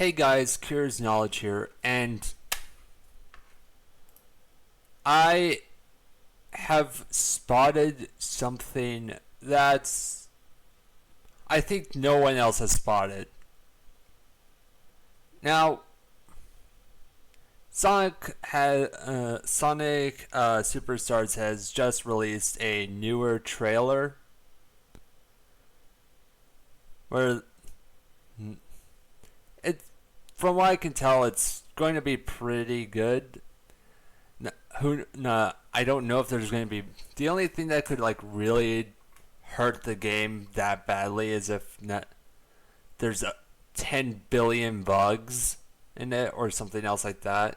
Hey guys, Curious Knowledge here, and I have spotted something that's I think no one else has spotted. Now, Sonic Superstars has just released a newer trailer where it, from what I can tell, it's going to be pretty good. I don't know if there's going to be. The only thing that could really hurt the game that badly is if there's 10 billion bugs in it or something else like that.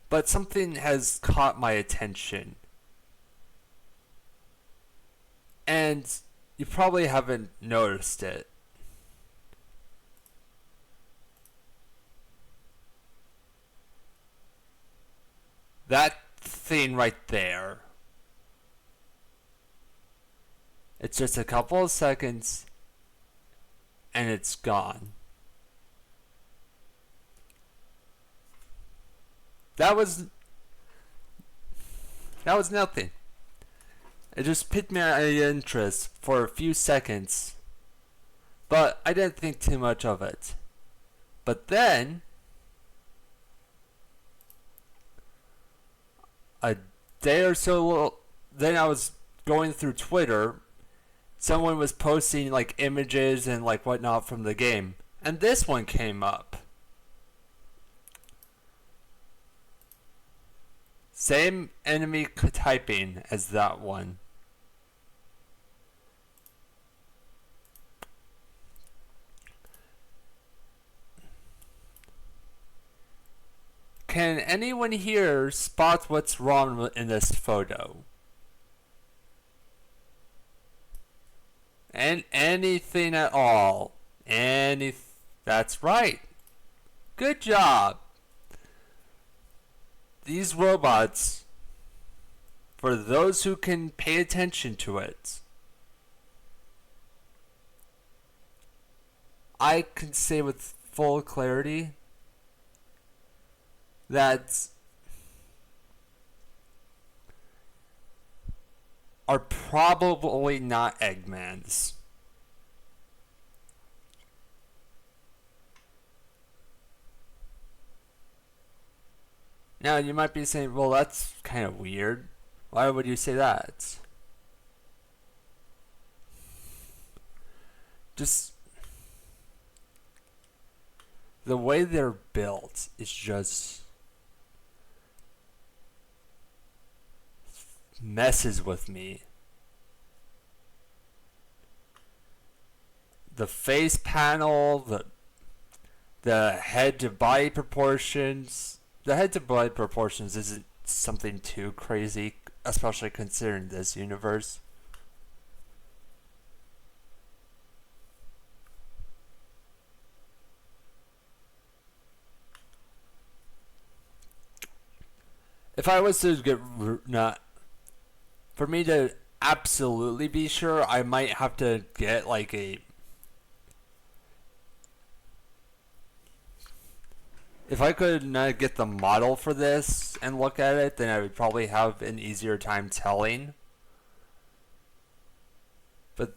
But something has caught my attention. And you probably haven't noticed it. That thing right there. It's just a couple of seconds and it's gone. That was nothing. It just piqued my interest for a few seconds, but I didn't think too much of it. But then, a day or so, then I was going through Twitter. Someone was posting images and whatnot from the game, and this one came up. Same enemy typing as that one. Can anyone here spot what's wrong in this photo? And anything at all? That's right. Good job. These robots, for those who can pay attention to it, I can say with full clarity that are probably not Eggmans. Now you might be saying, well, that's kind of weird. Why would you say that? Just the way they're built is just messes with me. The face panel, the head to body proportions. The head to body proportions isn't something too crazy, especially considering this universe. If I was to for me to absolutely be sure, I might have to get if I could not get the model for this and look at it, then I would probably have an easier time telling. But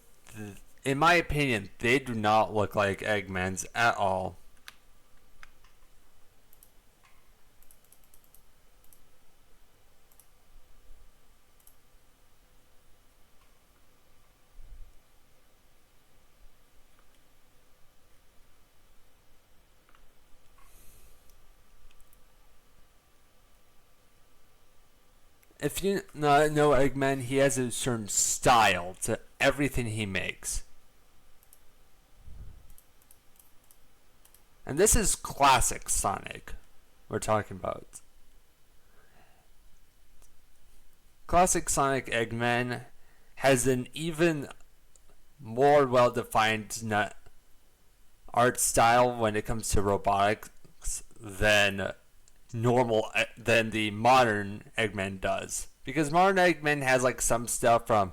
in my opinion, they do not look like Eggmans at all. If you not know Eggman, he has a certain style to everything he makes. And this is classic Sonic we're talking about. Classic Sonic Eggman has an even more well-defined art style when it comes to robotics than the modern Eggman does, because modern Eggman has some stuff from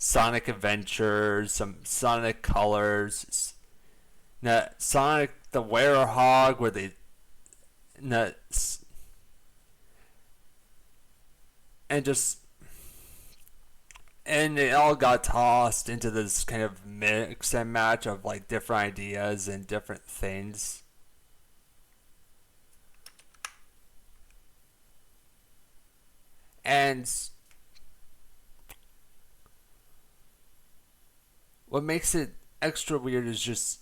Sonic Adventures, some Sonic Colors, Sonic the Werehog, where they, and just, and it all got tossed into this kind of mix and match of like different ideas and different things. And what makes it extra weird is just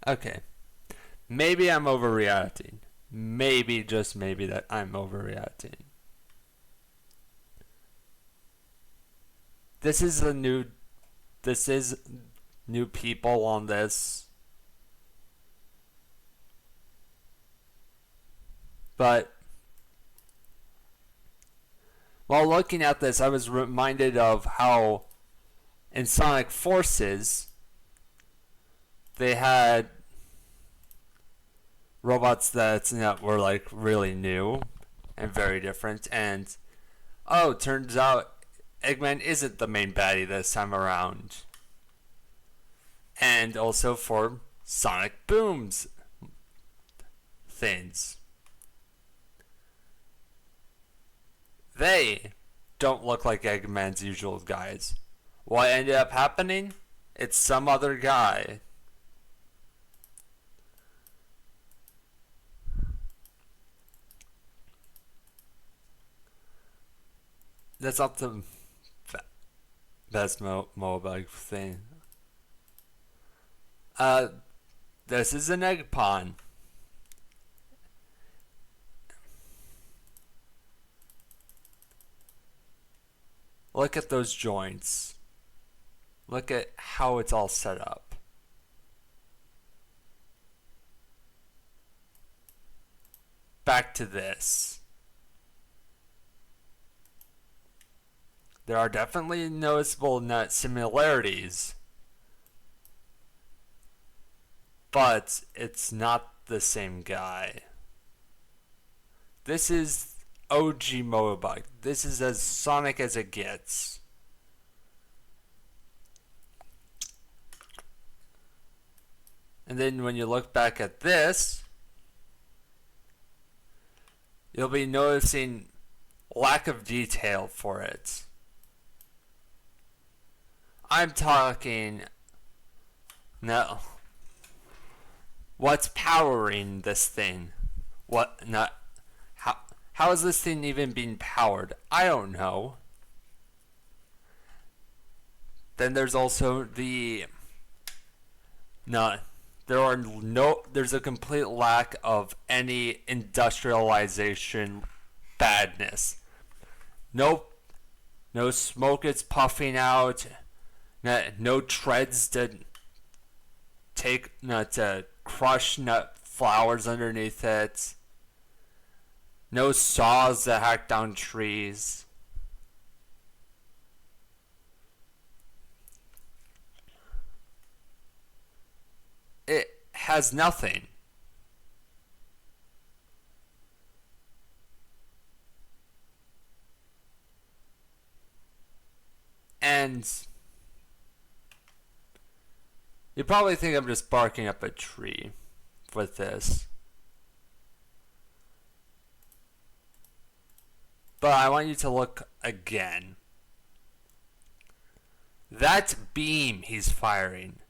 okay. Maybe I'm overreacting. Maybe, just maybe, that I'm overreacting. This is a new. This is new people on this. But while looking at this, I was reminded of how in Sonic Forces they had robots that were like really new and very different, and turns out Eggman isn't the main baddie this time around. And also for Sonic Boom's things, they don't look like Eggman's usual guys. What ended up happening? It's some other guy. That's not the best mobile thing. This is an egg pond. Look at those joints. Look at how it's all set up. Back to this. There are definitely noticeable similarities, but it's not the same guy. This is OG Mobile. This is as Sonic as it gets. And then when you look back at this, you'll be noticing lack of detail for it. I'm talking, no. What's powering this thing? How is this thing even being powered? I don't know. Then there's also there's a complete lack of any industrialization badness. No smoke is puffing out. No treads to crush flowers underneath it. No saws that hack down trees. It has nothing. And you probably think I'm just barking up a tree with this. But I want you to look again. That beam he's firing,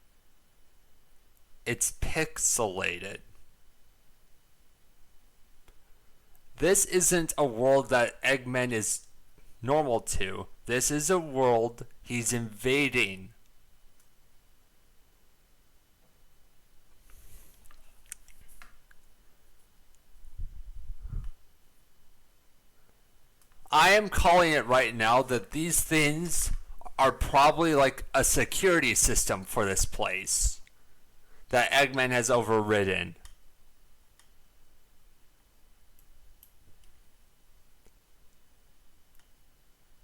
it's pixelated. This isn't a world that Eggman is normal to. This is a world he's invading. I am calling it right now that these things are probably like a security system for this place that Eggman has overridden.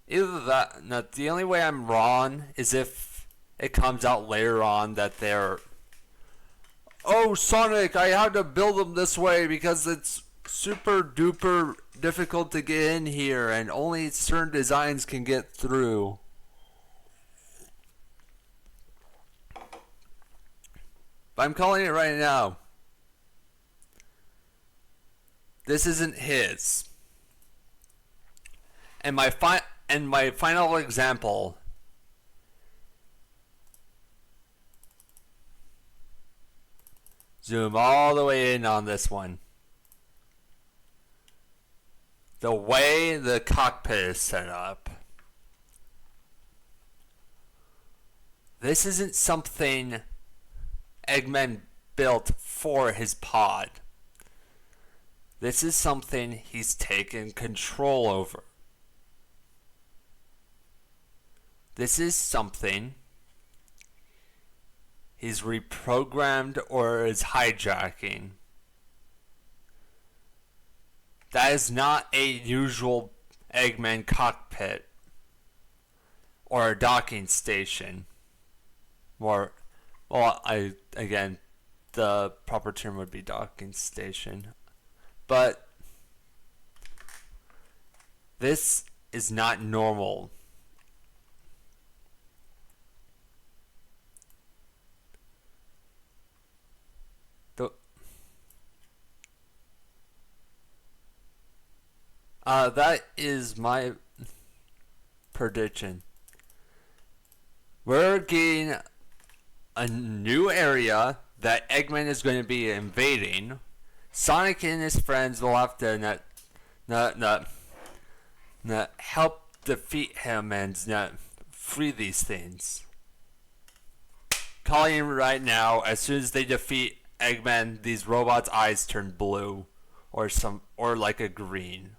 Either that, no, the only way I'm wrong is if it comes out later on that they're, oh, Sonic, I had to build them this way because it's super duper difficult to get in here, and only certain designs can get through. But I'm calling it right now. This isn't his. And my final example. Zoom all the way in on this one. The way the cockpit is set up. This isn't something Eggman built for his pod. This is something he's taken control over. This is something he's reprogrammed or is hijacking. That is not a usual Eggman cockpit or a docking station. The proper term would be docking station. But this is not normal. That is my prediction. We're getting a new area that Eggman is going to be invading. Sonic and his friends will have to help defeat him and free these things. Calling right now, as soon as they defeat Eggman, these robots' eyes turn blue or like a green.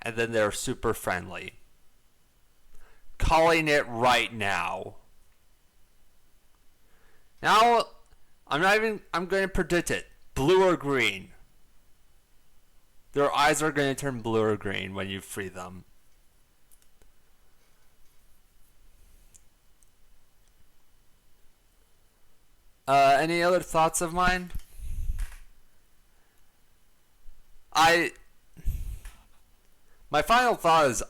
And then they're super friendly. Calling it right now. Now, I'm going to predict it. Blue or green. Their eyes are going to turn blue or green when you free them. Any other thoughts of mine? My final thought is,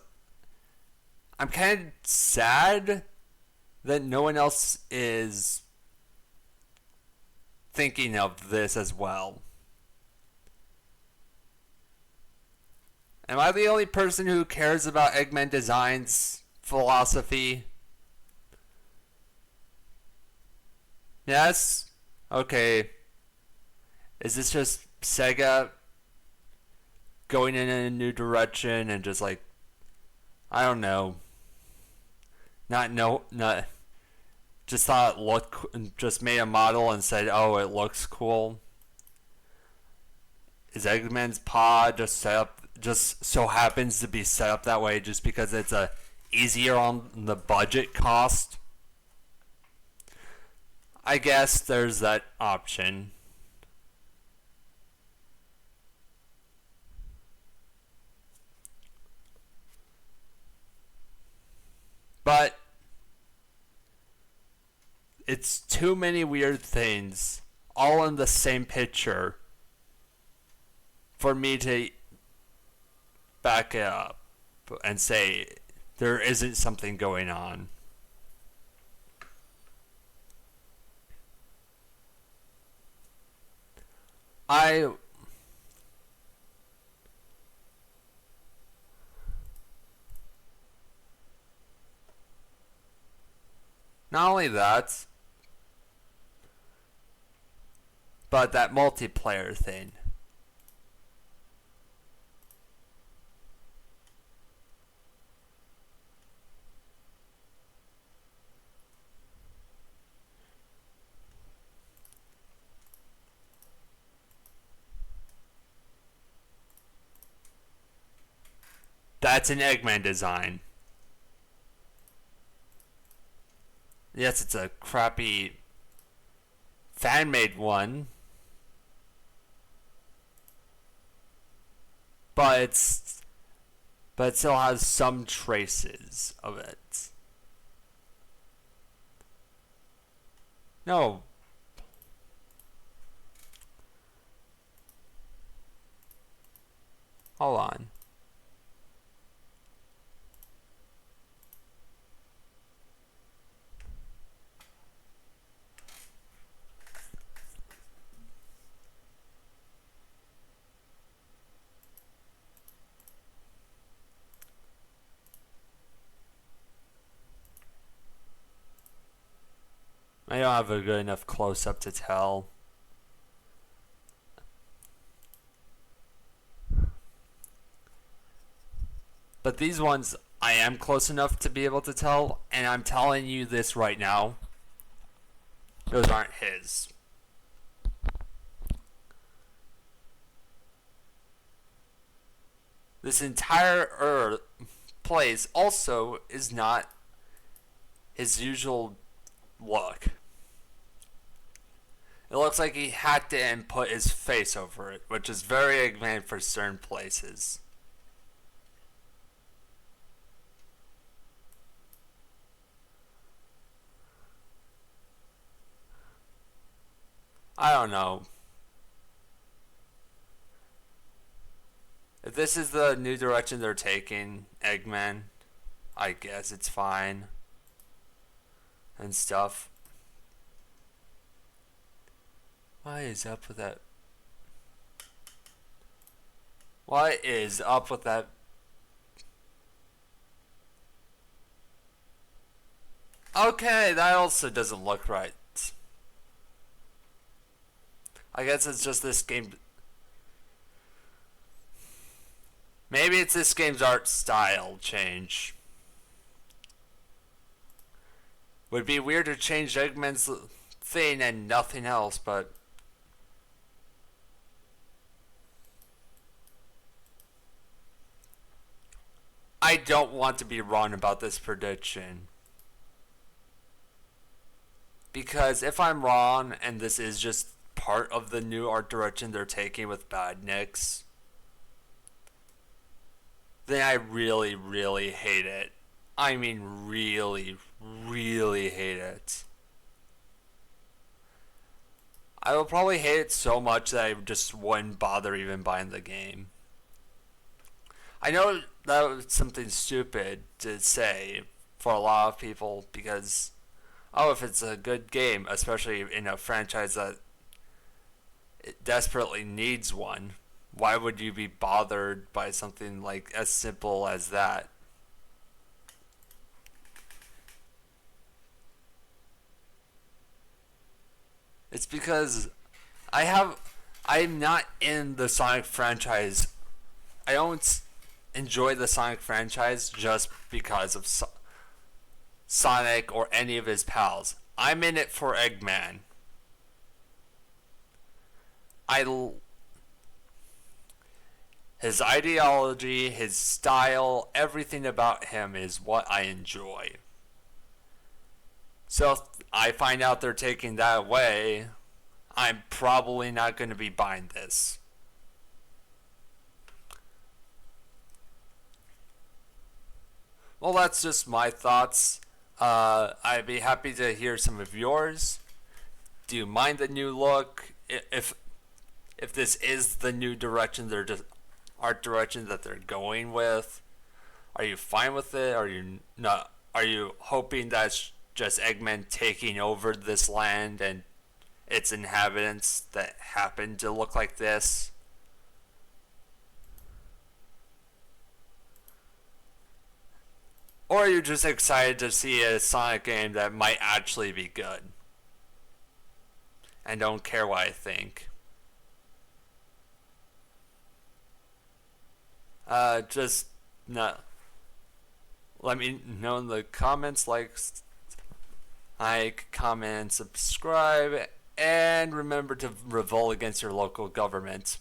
I'm kind of sad that no one else is thinking of this as well. Am I the only person who cares about Eggman Design's philosophy? Yes? Okay. Is this just Sega going in a new direction and just like, I don't know, just thought it looked, just made a model and said, oh, it looks cool? Is Eggman's pod just so happens to be set up that way just because it's easier on the budget cost? I guess there's that option. But it's too many weird things all in the same picture for me to back it up and say there isn't something going on. Not only that, but that multiplayer thing. That's an Eggman design. Yes, it's a crappy fan-made one, but it still has some traces of it. No. Hold on. I don't have a good enough close-up to tell. But these ones, I am close enough to be able to tell, and I'm telling you this right now. Those aren't his. This entire place also is not his usual look. It looks like he hacked it and put his face over it, which is very Eggman for certain places. I don't know. If this is the new direction they're taking, Eggman, I guess it's fine. And stuff. What is up with that? What is up with that? Okay, that also doesn't look right. I guess it's just this game. Maybe it's this game's art style change. Would be weird to change Eggman's thing and nothing else, but I don't want to be wrong about this prediction. Because if I'm wrong and this is just part of the new art direction they're taking with Badniks, then I really, really hate it. I mean, really, really hate it. I will probably hate it so much that I just wouldn't bother even buying the game. I know that was something stupid to say for a lot of people because, oh, if it's a good game, especially in a franchise that it desperately needs one, why would you be bothered by something like as simple as that? It's because I'm not in the Sonic franchise. I don't enjoy the Sonic franchise just because of Sonic or any of his pals. I'm in it for Eggman. His ideology, his style, everything about him is what I enjoy. So if I find out they're taking that away, I'm probably not going to be buying this. Well, that's just my thoughts. I'd be happy to hear some of yours. Do you mind the new look? If this is the new direction they're just art direction that they're going with, are you fine with it? Are you not? Are you hoping that's just Eggman taking over this land and its inhabitants that happen to look like this? Or are you just excited to see a Sonic game that might actually be good? And don't care what I think. Just not. Let me know in the comments, like, comment, subscribe, and remember to revolt against your local government.